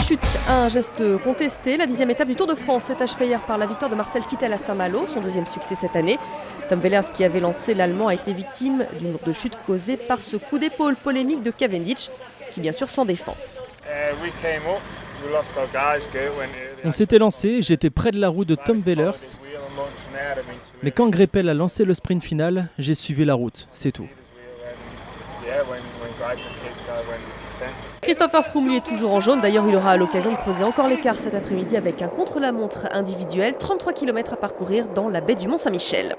chute, un geste contesté. La 10e étape du Tour de France s'est achevée hier par la victoire de Marcel Kittel à Saint-Malo, son deuxième succès cette année. Tom Wellers, qui avait lancé l'Allemand, a été victime d'une lourde chute causée par ce coup d'épaule polémique de Cavendish, qui bien sûr s'en défend. On s'était lancé, j'étais près de la roue de Tom Wellers, mais quand Greipel a lancé le sprint final, j'ai suivi la route, c'est tout. Christopher Froome lui est toujours en jaune, d'ailleurs il aura l'occasion de creuser encore l'écart cet après-midi avec un contre-la-montre individuel, 33 km à parcourir dans la baie du Mont-Saint-Michel.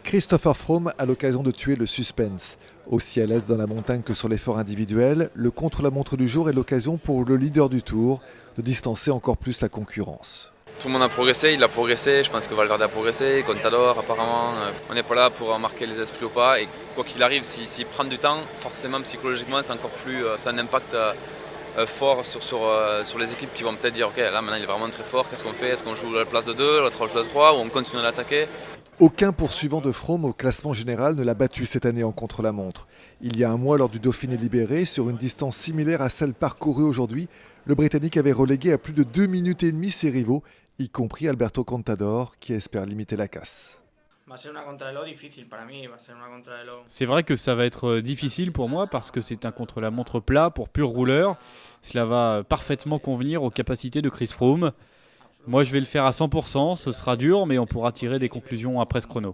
Christopher Froome a l'occasion de tuer le suspense. Aussi à l'aise dans la montagne que sur l'effort individuel, le contre-la-montre du jour est l'occasion pour le leader du Tour de distancer encore plus la concurrence. Tout le monde a progressé, il a progressé, je pense que Valverde a progressé, Contador apparemment, on n'est pas là pour marquer les esprits ou pas, et quoi qu'il arrive, s'il prend du temps, forcément psychologiquement c'est encore plus, ça a un impact fort sur les équipes qui vont peut-être dire ok là maintenant il est vraiment très fort, qu'est-ce qu'on fait, est-ce qu'on joue la place de 2, la 3 de 3 ou on continue à l'attaquer? Aucun poursuivant de Froome au classement général ne l'a battu cette année en contre-la-montre. Il y a un mois, lors du Dauphiné libéré, sur une distance similaire à celle parcourue aujourd'hui, le Britannique avait relégué à plus de 2 minutes et demie ses rivaux, y compris Alberto Contador, qui espère limiter la casse. C'est vrai que ça va être difficile pour moi parce que c'est un contre-la-montre plat pour pur rouleur. Cela va parfaitement convenir aux capacités de Chris Froome. Moi je vais le faire à 100%, ce sera dur mais on pourra tirer des conclusions après ce chrono.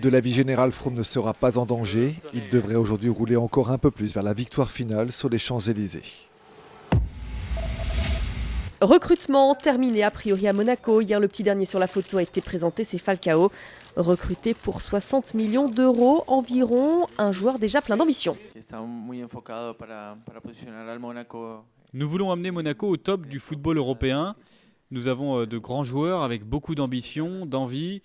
De l'avis général, Froome ne sera pas en danger. Il devrait aujourd'hui rouler encore un peu plus vers la victoire finale sur les Champs-Élysées. Recrutement terminé a priori à Monaco. Hier, le petit dernier sur la photo a été présenté, c'est Falcao. Recruté pour 60 millions d'euros environ, un joueur déjà plein d'ambition. Nous voulons amener Monaco au top du football européen. Nous avons de grands joueurs avec beaucoup d'ambition, d'envie.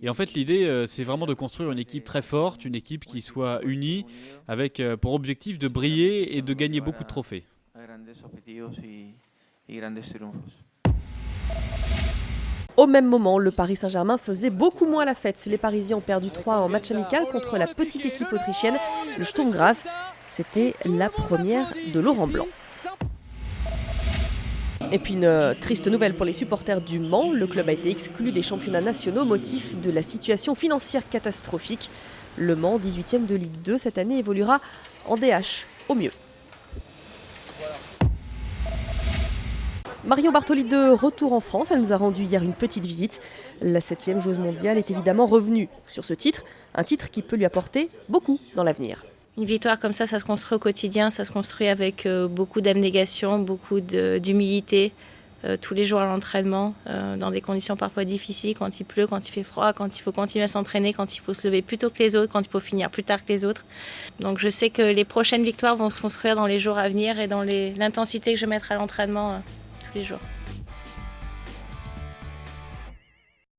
Et en fait, l'idée, c'est vraiment de construire une équipe très forte, une équipe qui soit unie, avec pour objectif de briller et de gagner beaucoup de trophées. Au même moment, le Paris Saint-Germain faisait beaucoup moins la fête. Les Parisiens ont perdu 3 en match amical contre la petite équipe autrichienne, le Sturm Graz. C'était la première de Laurent Blanc. Et puis une triste nouvelle pour les supporters du Mans. Le club a été exclu des championnats nationaux au motif de la situation financière catastrophique. Le Mans, 18e de Ligue 2, cette année évoluera en DH, au mieux. Marion Bartoli de retour en France, elle nous a rendu hier une petite visite. La 7e joueuse mondiale est évidemment revenue sur ce titre, un titre qui peut lui apporter beaucoup dans l'avenir. Une victoire comme ça se construit au quotidien, ça se construit avec beaucoup d'abnégation, beaucoup d'humilité, tous les jours à l'entraînement, dans des conditions parfois difficiles, quand il pleut, quand il fait froid, quand il faut continuer à s'entraîner, quand il faut se lever plus tôt que les autres, quand il faut finir plus tard que les autres. Donc je sais que les prochaines victoires vont se construire dans les jours à venir et dans l'intensité que je mettrai à l'entraînement tous les jours.